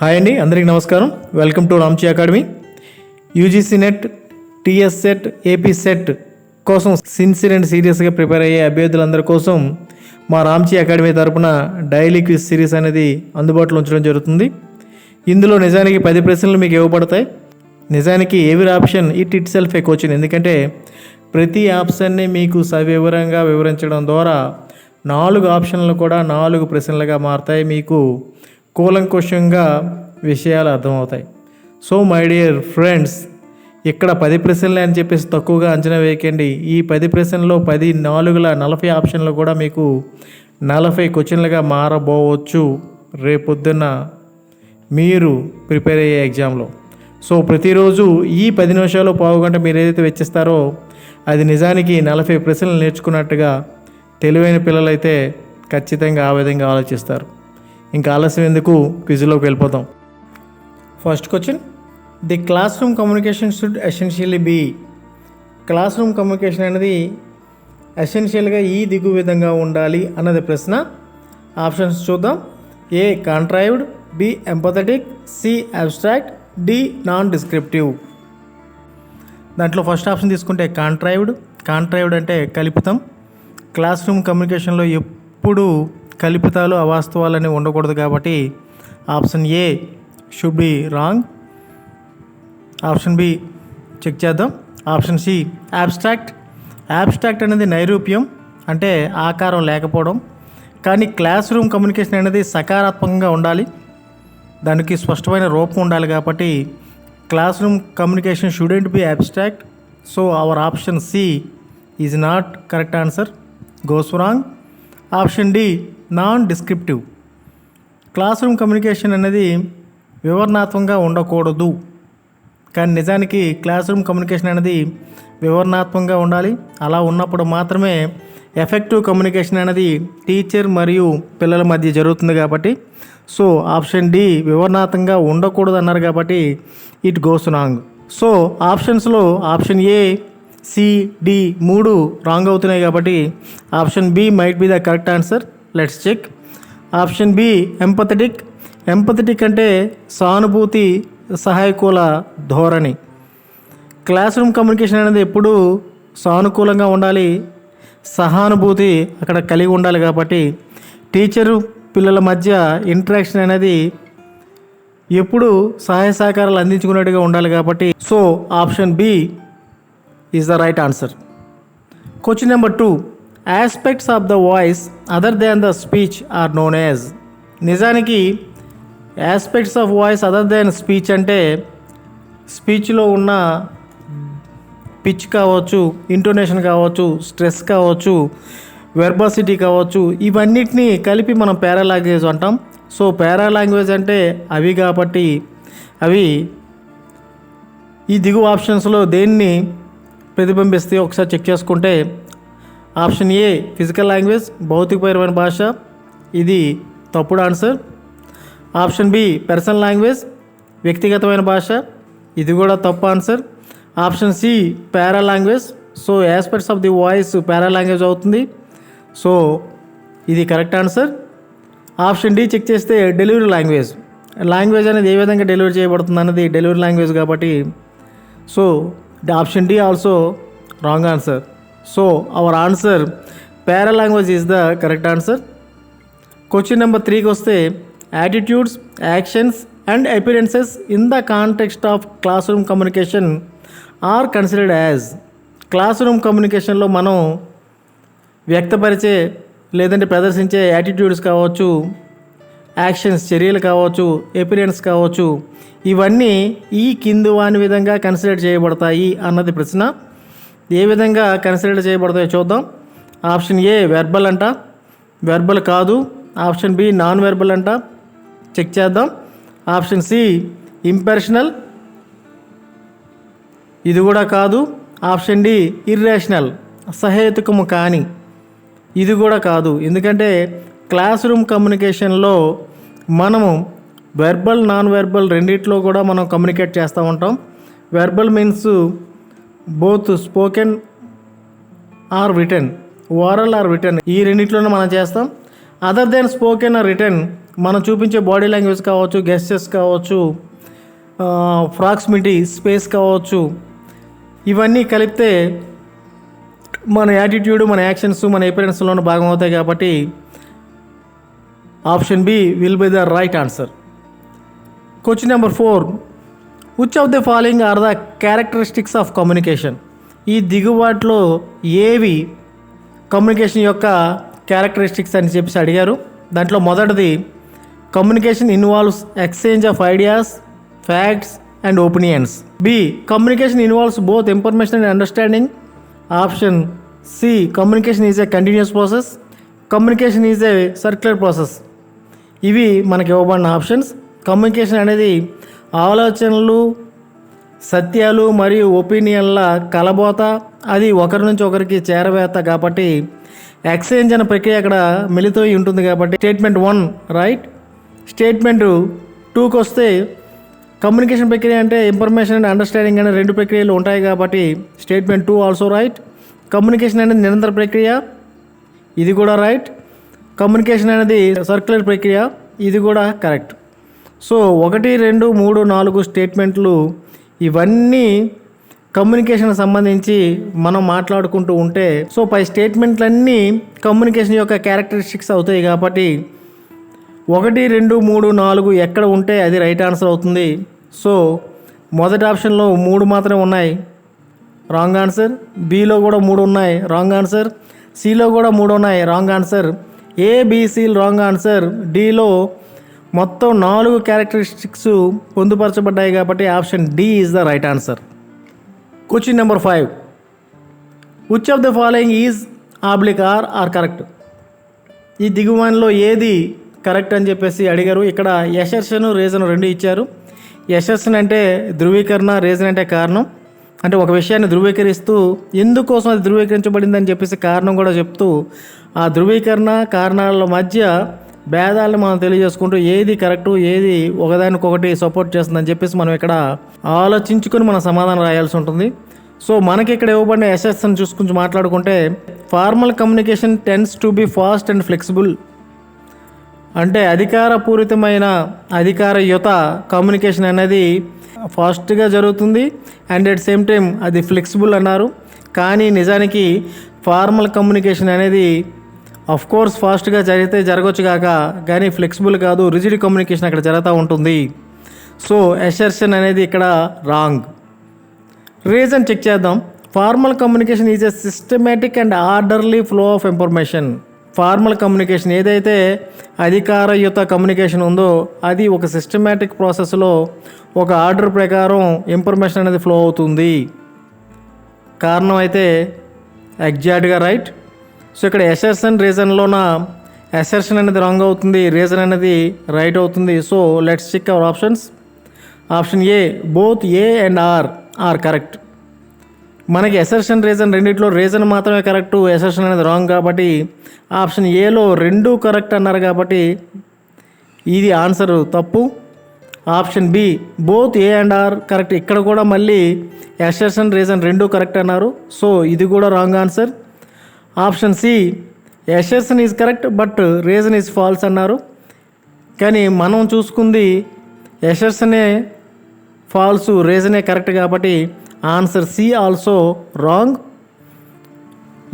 Hi అండి, అందరికీ నమస్కారం. Welcome to Ramchi academy. UGC NET, TS SET, AP SET కోసం సిన్సియర్ అండ్ సీరియస్గా ప్రిపేర్ అయ్యే అభ్యర్థులందరి కోసం మా రామ్చి అకాడమీ తరపున డైలీ క్విజ్ సిరీస్ అనేది అందుబాటులో ఉంచడం జరుగుతుంది. ఇందులో నిజానికి 10 ప్రశ్నలు మీకు ఇవ్వబడతాయి. నిజానికి ఎవరి option it self A question. ఎందుకంటే ప్రతి ఆప్షన్ని మీకు సవివరంగా వివరించడం ద్వారా 4 ఆప్షన్లు కూడా 4 ప్రశ్నలుగా మారుతాయి. మీకు కూలంకుషంగా విషయాలు అర్థమవుతాయి. సో మై డియర్ ఫ్రెండ్స్, ఇక్కడ 10 ప్రశ్నలే అని చెప్పేసి తక్కువగా అంచనా వేయకండి. ఈ 10 ప్రశ్నల్లో 10 4ల 40 ఆప్షన్లు కూడా మీకు 40 క్వశ్చన్లుగా మారబోవచ్చు రేపొద్దున్న మీరు ప్రిపేర్ అయ్యే ఎగ్జామ్లో. సో ప్రతిరోజు ఈ 10 నిమిషాలు పావుగంట మీరు ఏదైతే వెచ్చిస్తారో అది నిజానికి 40 ప్రశ్నలు నేర్చుకున్నట్టుగా తెలివైన పిల్లలైతే ఖచ్చితంగా ఆ విధంగా ఆలోచిస్తారు. ఇంకా ఆలస్యం ఎందుకు, క్విజ్లోకి వెళ్ళిపోతాం. First question, the classroom communication should essentially be. Classroom communication అనేది ఎసెన్షియల్గా ఈ దిగు విధంగా ఉండాలి అన్నది ప్రశ్న. ఆప్షన్స్ చూద్దాం. A contrived, B empathetic, C abstract, D non descriptive. దాంట్లో ఫస్ట్ ఆప్షన్ తీసుకుంటే కాంట్రైవ్డ్ అంటే కల్పితం. క్లాస్ రూమ్ కమ్యూనికేషన్లో ఎప్పుడు కల్పితాలు అవాస్తవాలని ఉండకూడదు కాబట్టి option A should be wrong. Option B check చేద్దాం. ఆప్షన్ సి అబ్స్ట్రాక్ట్ అనేది నైరూప్యం, అంటే ఆకారం లేకపోవడం. కానీ క్లాస్ రూమ్ కమ్యూనికేషన్ అనేది సకారాత్మకంగా ఉండాలి, దానికి స్పష్టమైన రూపం ఉండాలి. కాబట్టి classroom communication shouldn't be abstract. So our option C is not correct answer, goes wrong. Option D non descriptive. Classroom communication అనేది వివరణాత్మకంగా ఉండకూడదు, కానీ నిజానికి క్లాస్ రూమ్ కమ్యూనికేషన్ అనేది వివరణాత్మకంగా ఉండాలి. అలా ఉన్నప్పుడు మాత్రమే ఎఫెక్టివ్ కమ్యూనికేషన్ అనేది టీచర్ మరియు పిల్లల మధ్య జరుగుతుంది. కాబట్టి సో ఆప్షన్ డి వివరణాత్మకంగా ఉండకూడదు అన్నారు కాబట్టి ఇట్ గోస్ రాంగ్. సో ఆప్షన్స్లో option A, C, D 3 wrong అవుతున్నాయి కాబట్టి option B might be the correct answer. Let's check. Option B empathetic అంటే సానుభూతి, సహాయకూల ధోరణి. క్లాస్ రూమ్ కమ్యూనికేషన్ అనేది ఎప్పుడూ సానుకూలంగా ఉండాలి, సహానుభూతి అక్కడ కలిగి ఉండాలి. కాబట్టి టీచరు పిల్లల మధ్య ఇంటరాక్షన్ అనేది ఎప్పుడు సహాయ సహకారాలు అందించుకున్నట్టుగా ఉండాలి. కాబట్టి so option B is the right answer. Question number 2, aspects of the voice other than the speech are known as. నిజానికి aspects of voice other than speech అంటే స్పీచ్లో ఉన్న పిచ్ కావచ్చు, ఇంటోనేషన్ కావచ్చు, స్ట్రెస్ కావచ్చు, వెర్బాసిటీ కావచ్చు, ఇవన్నిటినీ కలిపి మనం పారాలాంగ్వేజ్ అంటాం. సో పారాలాంగ్వేజ్ అంటే అవి కాబట్టి అవి ఈ దిగు ఆప్షన్స్లో దేన్ని ప్రతిబింబిస్తే ఒకసారి చెక్ చేసుకుంటే ఆప్షన్ ఏ ఫిజికల్ లాంగ్వేజ్, భౌతికపరమైన భాష, ఇది తప్పుడు answer. Option B personal language, వ్యక్తిగతమైన భాష, ఇది కూడా తప్పు answer. Option C paralanguage. So aspects of the voice paralanguage అవుతుంది. సో ఇది correct answer. Option D check చేస్తే డెలివరీ లాంగ్వేజ్ అనేది ఏ విధంగా డెలివరీ చేయబడుతుంది అన్నది డెలివరీ లాంగ్వేజ్ కాబట్టి so option D also wrong answer. So our answer paralanguage is the correct answer. Question number 3కి వస్తే attitudes, actions and appearances in the context of classroom communication are considered as. Classroom కమ్యూనికేషన్లో మనం వ్యక్తపరిచే లేదంటే ప్రదర్శించే attitudes కావచ్చు, actions చర్యలు కావచ్చు, ఎపిరియన్స్ కావచ్చు, ఇవన్నీ ఈ కింది వాని విధంగా కన్సిడర్ చేయబడతాయి అన్నది ప్రశ్న. ఏ విధంగా కన్సిడర్ చేయబడతాయో చూద్దాం. ఆప్షన్ ఏ వెర్బల్ అంట, వెర్బల్ కాదు. ఆప్షన్ బి నాన్ వెర్బల్ అంట, చెక్ చేద్దాం. ఆప్షన్ సి ఇంపర్సనల్, ఇది కూడా కాదు. ఆప్షన్ డి ఇర్రేషనల్, సహేతుకము కాని, ఇది కూడా కాదు. ఎందుకంటే క్లాస్ రూమ్ కమ్యూనికేషన్లో మనము వెర్బల్, నాన్ వెర్బల్ రెండిట్లో కూడా మనం కమ్యూనికేట్ చేస్తూ ఉంటాం. Verbal means both spoken or written, oral or written, ఈ రెండిట్లోనే మనం చేస్తాం. Other than spoken or written మనం చూపించే బాడీ లాంగ్వేజ్ కావచ్చు, గెస్చర్స్ కావచ్చు, ప్రాక్సిమిటీ, స్పేస్ కావచ్చు, ఇవన్నీ కలిపితే మన యాటిట్యూడ్, మన యాక్షన్స్, మన అపియరెన్స్లోనే భాగం అవుతాయి. కాబట్టి option B will be the right answer. Question number 4. Which of the following are the characteristics of communication? ఈ దిగుబాటులో ఏవి కమ్యూనికేషన్ యొక్క క్యారెక్టరిస్టిక్స్ అని చెప్పేసి అడిగారు. దాంట్లో మొదటిది, communication involves exchange of ideas, facts and opinions. B, communication involves both information and understanding. Option C, communication is a continuous process. Communication is a circular process. ఇవి మనకి ఇవ్వబడిన ఆప్షన్స్. కమ్యూనికేషన్ అనేది ఆలోచనలు, సత్యాలు మరియు ఒపీనియన్ల కలబోత, అది ఒకరి నుంచి ఒకరికి చేరవేత. కాబట్టి ఎక్స్చేంజ్ అనే ప్రక్రియ అక్కడ మిళితమై ఉంటుంది. కాబట్టి స్టేట్మెంట్ 1 రైట్. స్టేట్మెంట్ 2కి వస్తే, కమ్యూనికేషన్ ప్రక్రియ అంటే ఇన్ఫర్మేషన్ అండ్ అండర్స్టాండింగ్ అనే 2 ప్రక్రియలు ఉంటాయి. కాబట్టి స్టేట్మెంట్ 2 ఆల్సో రైట్. కమ్యూనికేషన్ అనేది నిరంతర ప్రక్రియ, ఇది కూడా రైట్. కమ్యూనికేషన్ అనేది సర్క్యులర్ ప్రక్రియ, ఇది కూడా కరెక్ట్. సో 1, 2, 3, 4 స్టేట్మెంట్లు ఇవన్నీ కమ్యూనికేషన్ సంబంధించి మనం మాట్లాడుకుంటూ ఉంటే, సో పై స్టేట్మెంట్లన్నీ కమ్యూనికేషన్ యొక్క క్యారెక్టరిస్టిక్స్ అవుతాయి. కాబట్టి 1, 2, 3, 4 ఎక్కడ ఉంటే అది రైట్ ఆన్సర్ అవుతుంది. సో మొదటి ఆప్షన్లో 3 మాత్రమే ఉన్నాయి, రాంగ్ ఆన్సర్. బిలో కూడా 3 ఉన్నాయి, రాంగ్ ఆన్సర్. సిలో కూడా 3 ఉన్నాయి, రాంగ్ ఆన్సర్. ఏబిసిలు రాంగ్ ఆన్సర్. డిలో మొత్తం 4 క్యారెక్టరిస్టిక్స్ పొందుపరచబడ్డాయి. కాబట్టి option D is the right answer. Question number 5. Which of the following is oblique or correct? ఈ దిగువలో ఏది కరెక్ట్ అని చెప్పేసి అడిగారు. ఇక్కడ ఎసర్షన్, రీజన్ 2 ఇచ్చారు. ఎసర్షన్ అంటే ధృవీకరణ, రీజన్ అంటే కారణం. అంటే ఒక విషయాన్ని ధృవీకరిస్తూ ఎందుకోసం అది ధృవీకరించబడింది అని చెప్పేసి కారణం కూడా చెప్తూ, ఆ ధృవీకరణ కారణాల మధ్య భేదాలను మనం తెలియజేసుకుంటూ ఏది కరెక్టు, ఏది ఒకదానికొకటి సపోర్ట్ చేస్తుందని చెప్పేసి మనం ఇక్కడ ఆలోచించుకొని మన సమాధానం రాయాల్సి ఉంటుంది. సో మనకి ఇక్కడ ఇవ్వబడిన ఎసెస్ని చూసుకుని మాట్లాడుకుంటే, formal communication tends to be fast and flexible. అంటే అధికారపూరితమైన, అధికారయుత కమ్యూనికేషన్ అనేది ఫాస్ట్గా జరుగుతుంది అండ్ అట్ సేమ్ టైం అది ఫ్లెక్సిబుల్ అన్నారు. కానీ నిజానికి ఫార్మల్ కమ్యూనికేషన్ అనేది ఆఫ్ కోర్స్ ఫాస్ట్గా జరిగితే జరగవచ్చు కాక, కానీ ఫ్లెక్సిబుల్ కాదు, రిజిడ్ కమ్యూనికేషన్ అక్కడ జరుగుతూ ఉంటుంది. సో అసర్షన్ అనేది ఇక్కడ రాంగ్. రీజన్ చెక్ చేద్దాం. Formal communication is a systematic and orderly flow of information. Formal communication ఏదైతే అధికారయుత కమ్యూనికేషన్ ఉందో అది ఒక సిస్టమేటిక్ ప్రాసెస్లో ఒక ఆర్డర్ ప్రకారం ఇన్ఫర్మేషన్ అనేది ఫ్లో అవుతుంది. కారణం అయితే ఎగ్జాక్ట్గా రైట్. సో ఇక్కడ అసర్షన్, రీజన్లోన అసర్షన్ అనేది రాంగ్ అవుతుంది, రీజన్ అనేది రైట్ అవుతుంది. So let's check our options. Option A, both A and R correct. మనకి అసర్షన్, రీజన్ రెండిట్లో రీజన్ మాత్రమే కరెక్ట్, అసర్షన్ అనేది రాంగ్. కాబట్టి ఆప్షన్ ఏలో 2 కరెక్ట్ అన్నారు కాబట్టి ఇది ఆన్సర్ తప్పు. Option B, both A and R correct. ఇక్కడ కూడా మళ్ళీ అసర్షన్, రీజన్ 2 కరెక్ట్ అన్నారు. సో ఇది కూడా wrong answer. Option C, assertion is correct but reason is false అన్నారు. కానీ మనం చూసుకుంది అసర్షనే ఫాల్స్, రీజనే కరెక్ట్. కాబట్టి answer C also wrong.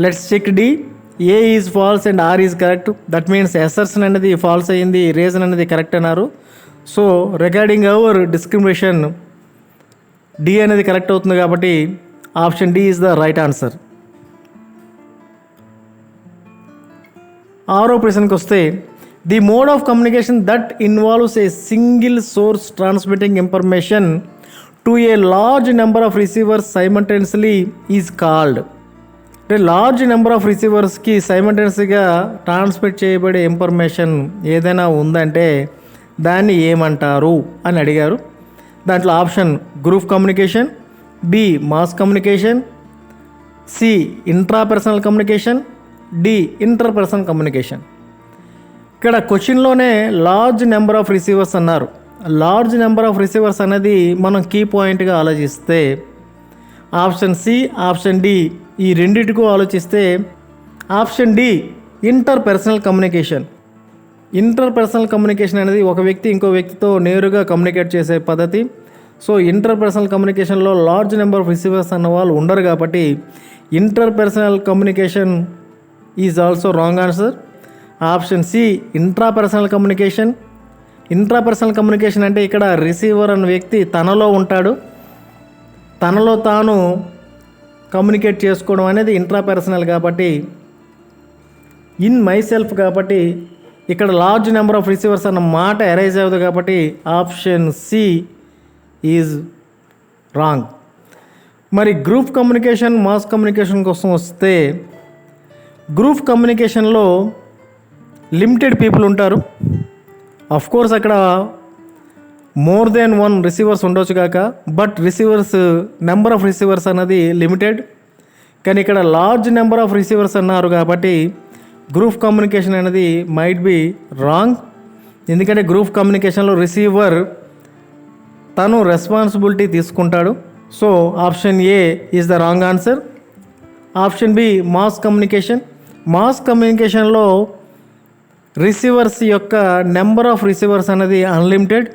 Let's check D. A is false and R is correct. That means assertion అనేది ఫాల్స్ అయ్యింది, reason అనేది కరెక్ట్ అన్నారు. So regarding our discrimination D అనేది కరెక్ట్ అవుతుంది. కాబట్టి option D is the right answer. 6వ ప్రశ్నకి వస్తే, the mode of communication that involves a single source transmitting information to a large number of receivers simultaneously is called. అంటే large number of రిసీవర్స్కి సైమల్టేనియస్గా transmit చేయబడే information ఏదైనా ఉందంటే దాన్ని ఏమంటారు అని అడిగారు. దాంట్లో option group communication, B mass communication, C intrapersonal communication, D interpersonal communication. ఇక్కడ క్వశ్చన్లోనే లార్జ్ నెంబర్ ఆఫ్ రిసీవర్స్ అన్నారు. లార్జ్ నెంబర్ ఆఫ్ రిసీవర్స్ అనేది మనం కీ పాయింట్గా ఆలోచిస్తే ఆప్షన్ సి, ఆప్షన్ డి ఈ రెండింటికి ఆలోచిస్తే option D interpersonal communication. Interpersonal communication అనేది ఒక వ్యక్తి ఇంకో వ్యక్తితో నేరుగా కమ్యూనికేట్ చేసే పద్ధతి. సో ఇంటర్ పర్సనల్ కమ్యూనికేషన్లో లార్జ్ నెంబర్ ఆఫ్ రిసీవర్స్ అన్న వాళ్ళు ఉండరు కాబట్టి interpersonal communication is also wrong answer. Option C intrapersonal communication. Intrapersonal communication అంటే ఇక్కడ రిసీవర్ అనే వ్యక్తి తనలో ఉంటాడు, తనలో తాను కమ్యూనికేట్ చేసుకోవడం అనేది ఇంట్రా పర్సనల్ కాబట్టి ఇన్ మై సెల్ఫ్ కాబట్టి ఇక్కడ లార్జ్ నెంబర్ ఆఫ్ రిసీవర్స్ అన్న మాట అరైజ్ అవ్వదు కాబట్టి ఆప్షన్ సి ఈజ్ రాంగ్. మరి గ్రూప్ కమ్యూనికేషన్, మాస్ కమ్యూనికేషన్ కోసం వస్తే గ్రూప్ కమ్యూనికేషన్లో లిమిటెడ్ పీపుల్ ఉంటారు. అఫ్ కోర్స్ అక్కడ మోర్ దెన్ వన్ రిసీవర్స్ ఉండొచ్చు కాక, but receivers number of receivers అన్నది లిమిటెడ్. కానీ ఇక్కడ లార్జ్ నెంబర్ ఆఫ్ రిసీవర్స్ అన్నారు కాబట్టి గ్రూప్ కమ్యూనికేషన్ అనేది మైట్ బి రాంగ్. ఎందుకంటే గ్రూప్ కమ్యూనికేషన్లో రిసీవర్ తను రెస్పాన్సిబిలిటీ తీసుకుంటాడు. So option A is the wrong answer. Option B mass communication. Mass కమ్యూనికేషన్లో రిసీవర్స్ యొక్క నెంబర్ ఆఫ్ రిసీవర్స్ అనేది unlimited.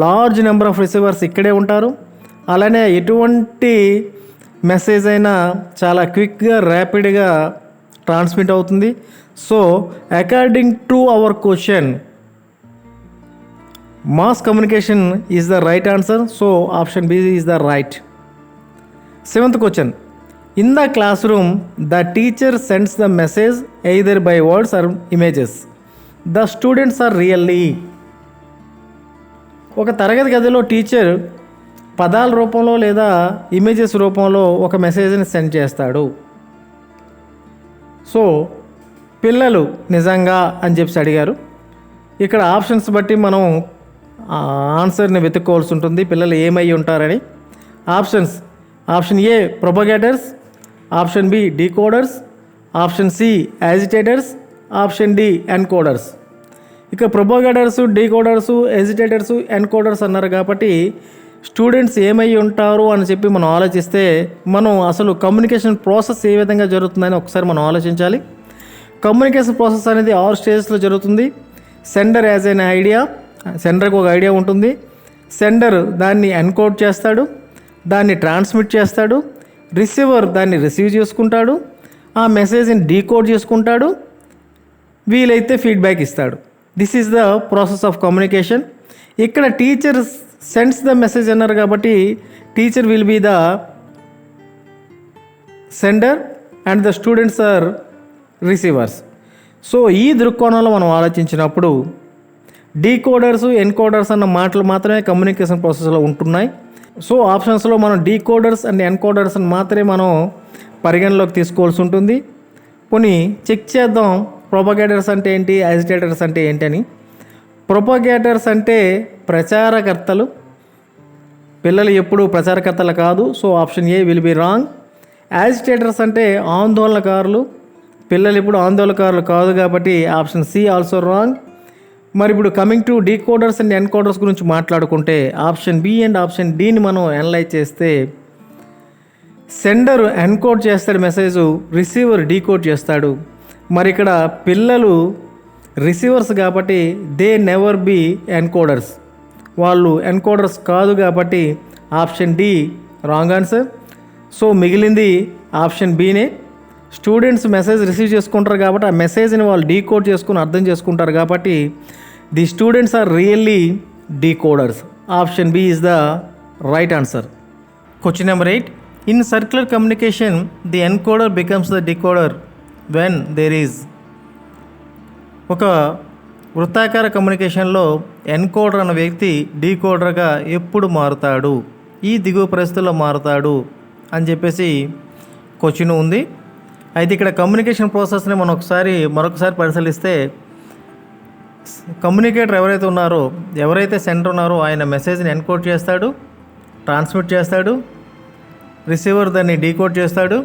Large number of receivers ఇక్కడే ఉంటారు. అలానే ఎటువంటి మెసేజ్ అయినా చాలా క్విక్గా, ర్యాపిడ్గా ట్రాన్స్మిట్ అవుతుంది. So according to our question mass communication is the right answer. So option B is the right. 7th question. In the classroom the teacher sends the message either by words or images. The students are really. ఒక తరగతి గదిలో teacher పదాల రూపంలో లేదా images రూపంలో ఒక మెసేజ్ని send చేస్తాడు. సో పిల్లలు నిజంగా అని చెప్పి అడిగారు. ఇక్కడ ఆప్షన్స్ బట్టి మనం ఆన్సర్ని వెతుక్కోవాల్సి ఉంటుంది, పిల్లలు ఏమై ఉంటారని. Option A propagators, option B decoders, option C agitators, option D encoders. ఇక ప్రొపగేటర్స్, డీకోడర్స్, ఎజిటేటర్స్, ఎన్కోడర్స్ అన్నారు కాబట్టి స్టూడెంట్స్ ఏమై ఉంటారు అని చెప్పి మనం ఆలోచిస్తే మనం అసలు కమ్యూనికేషన్ ప్రాసెస్ ఏ విధంగా జరుగుతుందని ఒకసారి మనం ఆలోచించాలి. కమ్యూనికేషన్ ప్రాసెస్ అనేది 6 స్టేజెస్లో జరుగుతుంది. సెండర్ యాజ్ ఎన్ ఐడియా, సెండర్కి ఒక ఐడియా ఉంటుంది. సెండర్ దాన్ని ఎన్కోడ్ చేస్తాడు, దాన్ని ట్రాన్స్మిట్ చేస్తాడు. రిసీవర్ దాన్ని రిసీవ్ చేసుకుంటాడు, ఆ మెసేజ్ని డీకోడ్ చేసుకుంటాడు, వీలైతే ఫీడ్బ్యాక్ ఇస్తాడు. This is the process of communication. ఇక్కడ టీచర్ సెండ్స్ ద మెసేజ్ అన్నారు కాబట్టి teacher will be the sender and the students are receivers. So ఈ దృక్కోణంలో మనం ఆలోచించినప్పుడు డీకోడర్స్, ఎన్కోడర్స్ అన్న మాటలు మాత్రమే కమ్యూనికేషన్ ప్రాసెస్లో ఉంటున్నాయి. సో ఆప్షన్స్లో మనం డీకోడర్స్ అండ్ ఎన్కోడర్స్ అని మాత్రమే మనం పరిగణలోకి తీసుకోవాల్సి ఉంటుంది. పోనీ చెక్ చేద్దాం ప్రొపగేటర్స్ అంటే ఏంటి, యాజిటేటర్స్ అంటే ఏంటని. ప్రొపగేటర్స్ అంటే ప్రచారకర్తలు, పిల్లలు ఎప్పుడు ప్రచారకర్తలు కాదు. So option A will be wrong. Agitators అంటే ఆందోళనకారులు, పిల్లలు ఎప్పుడు ఆందోళనకారులు కాదు కాబట్టి ఆప్షన్ సి ఆల్సో రాంగ్. మరి ఇప్పుడు coming to decoders and encoders గురించి మాట్లాడుకుంటే ఆప్షన్ బి అండ్ ఆప్షన్ డిని మనం అనలైజ్ చేస్తే సెండర్ ఎన్కోడ్ చేస్తాడు మెసేజ్, రిసీవర్ డీకోడ్ చేస్తాడు. మరి ఇక్కడ పిల్లలు రిసీవర్స్ కాబట్టి దే నెవర్ బీ ఎన్కోడర్స్, వాళ్ళు ఎన్కోడర్స్ కాదు కాబట్టి option D wrong answer. So మిగిలింది ఆప్షన్ బినే. స్టూడెంట్స్ మెసేజ్ రిసీవ్ చేసుకుంటారు కాబట్టి ఆ మెసేజ్ని వాళ్ళు డీకోడ్ చేసుకుని అర్థం చేసుకుంటారు కాబట్టి the students are really decoders. Option B is the right answer. Question number 8. In circular communication the encoder becomes the decoder when there is. ఒక వృత్తాకార కమ్యూనికేషన్లో ఎన్కోడర్ అన్న వ్యక్తి డీకోడర్గా ఎప్పుడు మారుతాడు, ఈ దిగువ పరిస్థితుల్లో మారుతాడు అని చెప్పేసి క్వశ్చన్ ఉంది. అయితే ఇక్కడ కమ్యూనికేషన్ ప్రాసెస్ని మనం మరొకసారి పరిశీలిస్తే కమ్యూనికేటర్ ఎవరైతే సెండర్ ఉన్నారో ఆయన మెసేజ్ని ఎన్కోడ్ చేస్తాడు, ట్రాన్స్మిట్ చేస్తాడు, రిసీవర్ దాన్ని డీకోడ్ చేస్తాడు.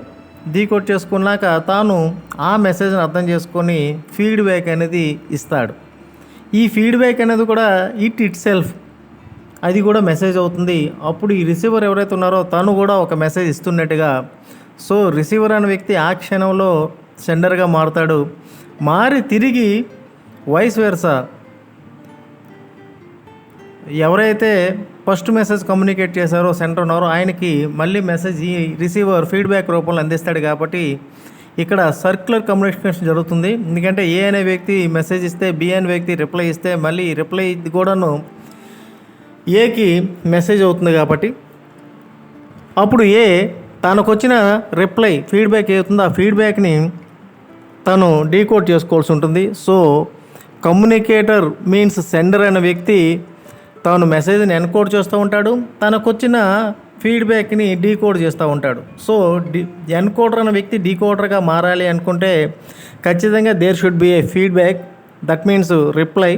డీకోడ్ చేసుకున్నాక తాను ఆ మెసేజ్ని అర్థం చేసుకొని ఫీడ్బ్యాక్ అనేది ఇస్తాడు. ఈ ఫీడ్బ్యాక్ అనేది కూడా ఇట్ సెల్ఫ్ అది కూడా మెసేజ్ అవుతుంది. అప్పుడు ఈ రిసీవర్ ఎవరైతే ఉన్నారో తను కూడా ఒక మెసేజ్ ఇస్తున్నట్టుగా. సో రిసీవర్ అనే వ్యక్తి ఆ క్షణంలో సెండర్గా మారుతాడు. మారి తిరిగి వైస్ వెర్సా, ఎవరైతే ఫస్ట్ మెసేజ్ కమ్యూనికేట్ చేశారో సెంటర్ ఉన్నారో ఆయనకి మళ్ళీ మెసేజ్ ఈ రిసీవర్ ఫీడ్బ్యాక్ రూపంలో అందిస్తాడు. కాబట్టి ఇక్కడ సర్క్యులర్ కమ్యూనికేషన్ జరుగుతుంది. ఎందుకంటే ఏ అనే వ్యక్తి మెసేజ్ ఇస్తే బి అనే వ్యక్తి రిప్లై ఇస్తే మళ్ళీ రిప్లై కూడాను ఏకి మెసేజ్ అవుతుంది. కాబట్టి అప్పుడు ఏ తనకు వచ్చిన రిప్లై ఫీడ్బ్యాక్ ఏవుతుందో ఆ ఫీడ్బ్యాక్ని తను డీకోడ్ చేసుకోవాల్సి ఉంటుంది. సో కమ్యూనికేటర్ మీన్స్ సెండర్ అనే వ్యక్తి తాను మెసేజ్ని ఎన్కోడ్ చేస్తూ ఉంటాడు, తనకు వచ్చిన ఫీడ్బ్యాక్ని డీకోడ్ చేస్తూ ఉంటాడు. సో ఎన్కోడర్ అనే వ్యక్తి డీకోడర్గా మారాలి అనుకుంటే ఖచ్చితంగా there should be a feedback, that means reply.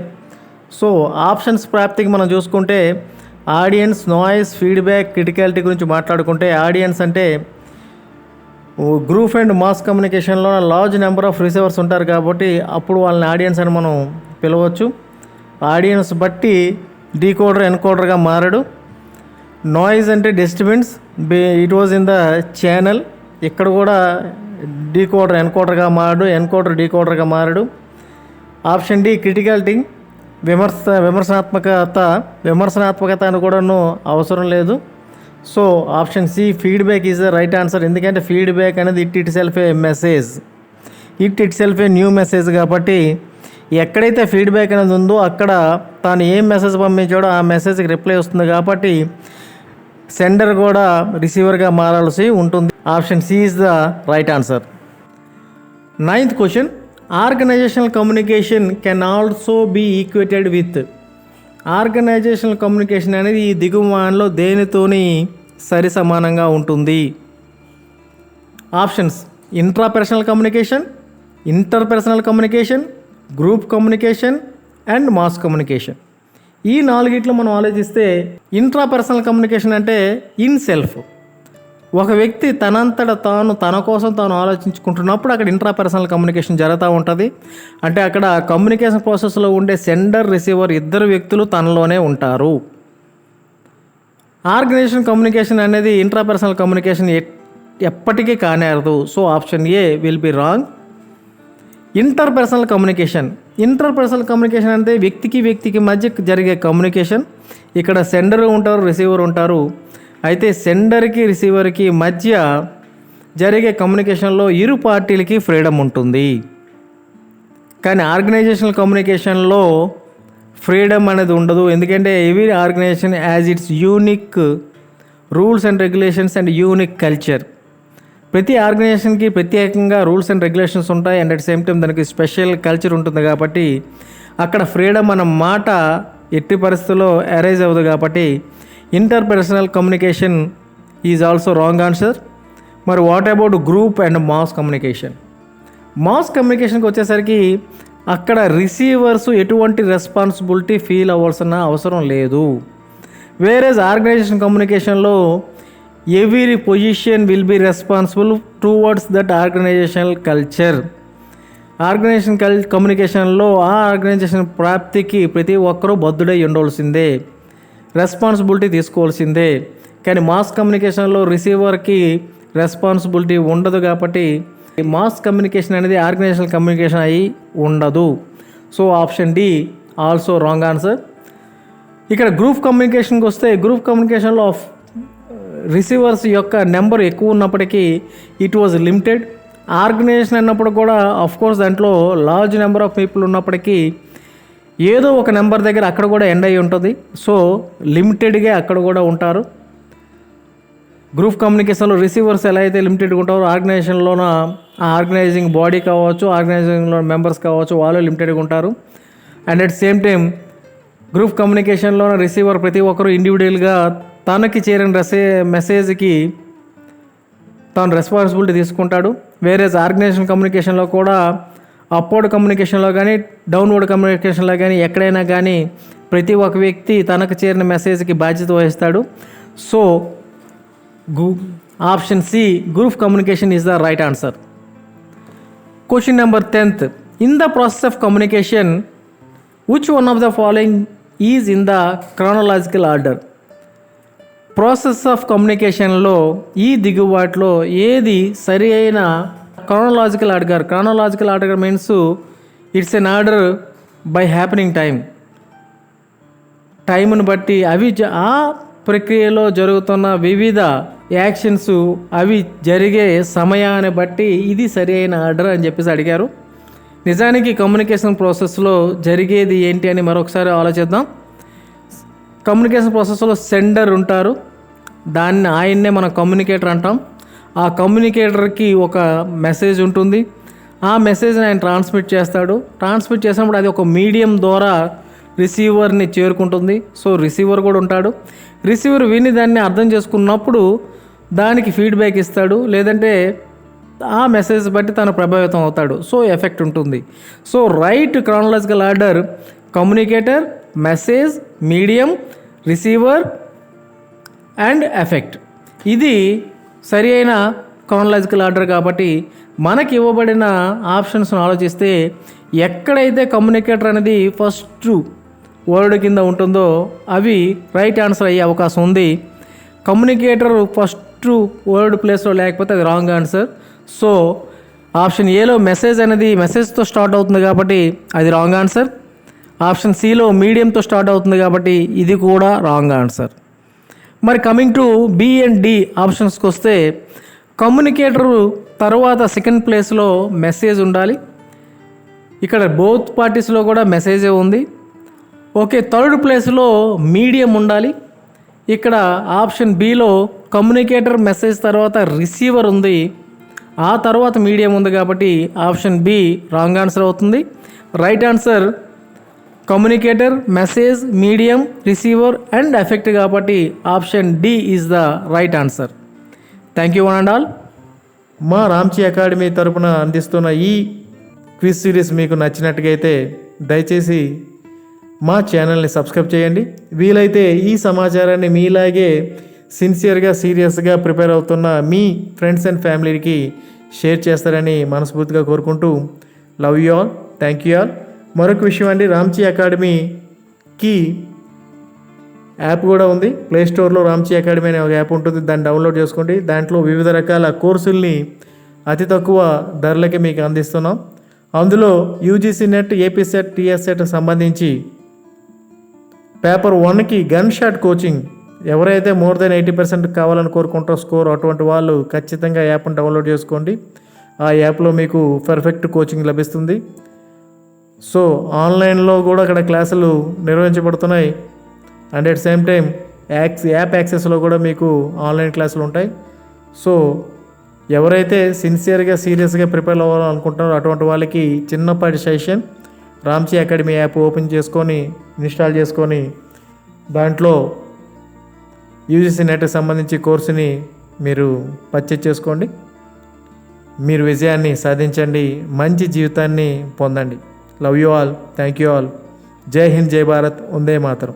So options ప్రాప్తికి మనం చూసుకుంటే ఆడియన్స్, నాయిస్, ఫీడ్బ్యాక్, క్రిటికాలిటీ గురించి మాట్లాడుకుంటే ఆడియన్స్ అంటే గ్రూప్ అండ్ మాస్ కమ్యూనికేషన్లో లార్జ్ నెంబర్ ఆఫ్ రిసీవర్స్ ఉంటారు కాబట్టి అప్పుడు వాళ్ళని ఆడియన్స్ అని మనం పిలవచ్చు. ఆడియన్స్ బట్టి డీకోడర్ ఎన్కోడర్గా మారడు. నాయిస్ అంటే disturbance, it was in the channel, ఇక్కడ కూడా డీకోడర్ ఎన్కోడర్గా మారడు, ఎన్కోడర్ డీకోడర్గా మారడు. ఆప్షన్ డి క్రిటికాలిటీ, విమర్శనాత్మకత అని కూడాను అవసరం లేదు. So option C feedback is the right answer. ఎందుకంటే ఫీడ్బ్యాక్ అనేది itself a message, itself a new message. కాబట్టి ఎక్కడైతే ఫీడ్బ్యాక్ అనేది ఉందో అక్కడ తాను ఏం మెసేజ్ పంపించాడో ఆ మెసేజ్కి రిప్లై వస్తుంది. కాబట్టి సెండర్ కూడా రిసీవర్గా మారాల్సి ఉంటుంది. Option C is the right answer. 9th question, organisational communication can also be equated with. Organisational communication అనేది ఈ దిగువలో దేనితోని సరి సమానంగా ఉంటుంది? Options intrapersonal communication, interpersonal communication, group communication and mass communication. ఈ నాలుగిట్లో మనం ఆలోచిస్తే ఇంట్రాపర్సనల్ కమ్యూనికేషన్ అంటే ఇన్ సెల్ఫ్, ఒక వ్యక్తి తనంతట తాను తన కోసం తాను ఆలోచించుకుంటున్నప్పుడు అక్కడ ఇంట్రాపర్సనల్ కమ్యూనికేషన్ జరుగుతూ ఉంటుంది. అంటే అక్కడ కమ్యూనికేషన్ ప్రాసెస్లో ఉండే సెండర్ రిసీవర్ ఇద్దరు వ్యక్తులు తనలోనే ఉంటారు. ఆర్గనైజేషన్ కమ్యూనికేషన్ అనేది ఇంట్రాపర్సనల్ కమ్యూనికేషన్ ఎప్పటికీ కానేరదు. So option A will be wrong. Interpersonal communication అంటే వ్యక్తికి మధ్య జరిగే కమ్యూనికేషన్. ఇక్కడ సెండర్ ఉంటారు, రిసీవర్ ఉంటారు. అయితే సెండర్కి రిసీవర్కి మధ్య జరిగే కమ్యూనికేషన్లో ఇరు పార్టీలకి ఫ్రీడమ్ ఉంటుంది. కానీ ఆర్గనైజేషనల్ కమ్యూనికేషన్లో ఫ్రీడమ్ అనేది ఉండదు. ఎందుకంటే every organisation has its unique rules and regulations and unique culture. ప్రతి ఆర్గనైజేషన్కి ప్రత్యేకంగా రూల్స్ అండ్ రెగ్యులేషన్స్ ఉంటాయి అండ్ అట్ సేమ్ టైం దానికి స్పెషల్ కల్చర్ ఉంటుంది. కాబట్టి అక్కడ ఫ్రీడమ్ అన్న మాట ఎట్టి పరిస్థితుల్లో అరైజ్ అవ్వదు. కాబట్టి interpersonal communication is also wrong answer. మరి what about group and mass communication? Mass కమ్యూనికేషన్కి వచ్చేసరికి అక్కడ రిసీవర్స్ ఎటువంటి రెస్పాన్సిబిలిటీ ఫీల్ అవ్వాల్సిన అవసరం లేదు. వేరేజ్ ఆర్గనైజేషన్ కమ్యూనికేషన్లో every position will be responsible towards that organizational culture. Organization కమ్యూనికేషన్లో ఆ ఆర్గనైజేషన్ ప్రాప్తికి ప్రతి ఒక్కరూ బద్ధుడై ఉండవలసిందే, రెస్పాన్సిబిలిటీ తీసుకోవాల్సిందే. కానీ మాస్ కమ్యూనికేషన్లో రిసీవర్కి రెస్పాన్సిబిలిటీ ఉండదు. కాబట్టి మాస్ కమ్యూనికేషన్ అనేది ఆర్గనైజేషనల్ కమ్యూనికేషన్ అయి ఉండదు. So option D also wrong answer. ఇక్కడ గ్రూప్ కమ్యూనికేషన్కి వస్తే గ్రూప్ కమ్యూనికేషన్లో రిసీవర్స్ యొక్క నెంబర్ ఎక్కువ ఉన్నప్పటికీ ఇట్ వాజ్ లిమిటెడ్. ఆర్గనైజేషన్ అన్నప్పుడు కూడా కోర్స్ దాంట్లో లార్జ్ నెంబర్ ఆఫ్ పీపుల్ ఉన్నప్పటికీ ఏదో ఒక నెంబర్ దగ్గర అక్కడ కూడా ఎండ్ అయ్యి ఉంటుంది. సో లిమిటెడ్గా అక్కడ కూడా ఉంటారు. గ్రూప్ కమ్యూనికేషన్లో రిసీవర్స్ ఎలా అయితే లిమిటెడ్గా ఉంటారో ఆర్గనైజేషన్లోన ఆ ఆర్గనైజింగ్ బాడీ కావచ్చు, ఆర్గనైజింగ్లో మెంబర్స్ కావచ్చు, వాళ్ళు లిమిటెడ్గా ఉంటారు. And at same time group కమ్యూనికేషన్లో రిసీవర్ ప్రతి ఒక్కరు ఇండివిజువల్గా తనకి చేరిన మెసేజ్కి తాను రెస్పాన్సిబిలిటీ తీసుకుంటాడు. వేరే ఆర్గనైజేషన్ కమ్యూనికేషన్లో కూడా అప్వర్డ్ కమ్యూనికేషన్లో కానీ డౌన్వర్డ్ కమ్యూనికేషన్లో కానీ ఎక్కడైనా కానీ ప్రతి ఒక్క వ్యక్తి తనకు చేరిన మెసేజ్కి బాధ్యత వహిస్తాడు. So option C group communication is the right answer. Question number 10th, in the process of communication which one of the following is in the chronological order? Process of కమ్యూనికేషన్లో ఈ దిగుబాటులో ఏది సరి అయిన chronological order means it's an order by happening టైంను బట్టి అవి ఆ ప్రక్రియలో జరుగుతున్న వివిధ యాక్షన్స్ అవి జరిగే సమయాన్ని బట్టి ఇది సరి అయిన ఆర్డర్ అని చెప్పేసి అడిగారు. నిజానికి కమ్యూనికేషన్ ప్రాసెస్లో జరిగేది ఏంటి అని మరొకసారి ఆలోచిద్దాం. కమ్యూనికేషన్ ప్రాసెస్లో సెండర్ ఉంటారు, ఆయన్నే మనం కమ్యూనికేటర్ అంటాం. ఆ కమ్యూనికేటర్కి ఒక మెసేజ్ ఉంటుంది, ఆ మెసేజ్ని ఆయన ట్రాన్స్మిట్ చేసినప్పుడు అది ఒక మీడియం ద్వారా రిసీవర్ని చేరుకుంటుంది. సో రిసీవర్ కూడా ఉంటాడు. రిసీవర్ విని దాన్ని అర్థం చేసుకున్నప్పుడు దానికి ఫీడ్బ్యాక్ ఇస్తాడు, లేదంటే ఆ మెసేజ్ బట్టి తను ప్రభావితం అవుతాడు. సో ఎఫెక్ట్ ఉంటుంది. So right chronological order: communicator, message, medium, receiver and effect. ఇది సరి అయిన క్రానలాజికల్ ఆర్డర్. కాబట్టి మనకి ఇవ్వబడిన ఆప్షన్స్ను ఆలోచిస్తే ఎక్కడైతే కమ్యూనికేటర్ అనేది ఫస్ట్ వర్డ్ కింద ఉంటుందో అవి రైట్ ఆన్సర్ అయ్యే అవకాశం ఉంది. కమ్యూనికేటర్ ఫస్ట్ వర్డ్ ప్లేస్లో లేకపోతే అది రాంగ్ ఆన్సర్. సో ఆప్షన్ ఏలో మెసేజ్ అనేది మెసేజ్తో స్టార్ట్ అవుతుంది కాబట్టి అది రాంగ్ ఆన్సర్. ఆప్షన్ సిలో మీడియంతో స్టార్ట్ అవుతుంది కాబట్టి ఇది కూడా రాంగ్ ఆన్సర్. మరి coming to B and D ఆప్షన్స్కి వస్తే కమ్యూనికేటరు తర్వాత సెకండ్ ప్లేస్లో మెసేజ్ ఉండాలి. ఇక్కడ బోత్ పార్టీస్లో కూడా మెసేజే ఉంది. ఓకే, థర్డ్ ప్లేస్లో మీడియం ఉండాలి. ఇక్కడ ఆప్షన్ బిలో కమ్యూనికేటర్, మెసేజ్ తర్వాత రిసీవర్ ఉంది, ఆ తర్వాత మీడియం ఉంది కాబట్టి ఆప్షన్ బి రాంగ్ ఆన్సర్ అవుతుంది. Right answer communicator, message, medium, receiver and effect కాబట్టి option D is the right answer. Thank you one and all. మా రామ్జీ అకాడమీ తరపున అందిస్తున్న ఈ క్విజ్ సిరీస్ మీకు నచ్చినట్టుగైతే దయచేసి మా ఛానల్ని సబ్స్క్రైబ్ చేయండి. వీలైతే ఈ సమాచారాన్ని మీలాగే సిన్సియర్గా, సీరియస్గా ప్రిపేర్ అవుతున్న మీ ఫ్రెండ్స్ అండ్ ఫ్యామిలీకి షేర్ చేస్తారని మనస్ఫూర్తిగా కోరుకుంటూ love you all, thank you all. మరొక విషయం అండి, రామ్జీ అకాడమీకి యాప్ కూడా ఉంది. ప్లేస్టోర్లో రామ్జీ అకాడమీ అనే ఒక యాప్ ఉంటుంది, దాన్ని డౌన్లోడ్ చేసుకోండి. దాంట్లో వివిధ రకాల కోర్సుల్ని అతి తక్కువ ధరలకి మీకు అందిస్తున్నాం. అందులో UGC net, AP set, TS set సంబంధించి పేపర్ 1కి గన్ షాట్ కోచింగ్ ఎవరైతే మోర్ దెన్ 80% కావాలని కోరుకుంటారో స్కోర్, అటువంటి వాళ్ళు ఖచ్చితంగా యాప్ను డౌన్లోడ్ చేసుకోండి. ఆ యాప్లో మీకు పర్ఫెక్ట్ కోచింగ్ లభిస్తుంది. సో ఆన్లైన్లో కూడా అక్కడ క్లాసులు నిర్వహించబడుతున్నాయి. And at same time app యాక్సెస్లో కూడా మీకు ఆన్లైన్ క్లాసులు ఉంటాయి. సో ఎవరైతే సిన్సియర్గా, సీరియస్గా ప్రిపేర్ అవ్వాలనుకుంటున్నారో అటువంటి వాళ్ళకి చిన్నపాటి session Ramji academy app open చేసుకొని ఇన్స్టాల్ చేసుకొని దాంట్లో యూజీసీ నెట్కి సంబంధించి కోర్సుని మీరు పర్చేజ్ చేసుకోండి. మీరు విజయాన్ని సాధించండి, మంచి జీవితాన్ని పొందండి. Love you all, thank you all. జై హింద్, జై భారత్, వందే మాతరం.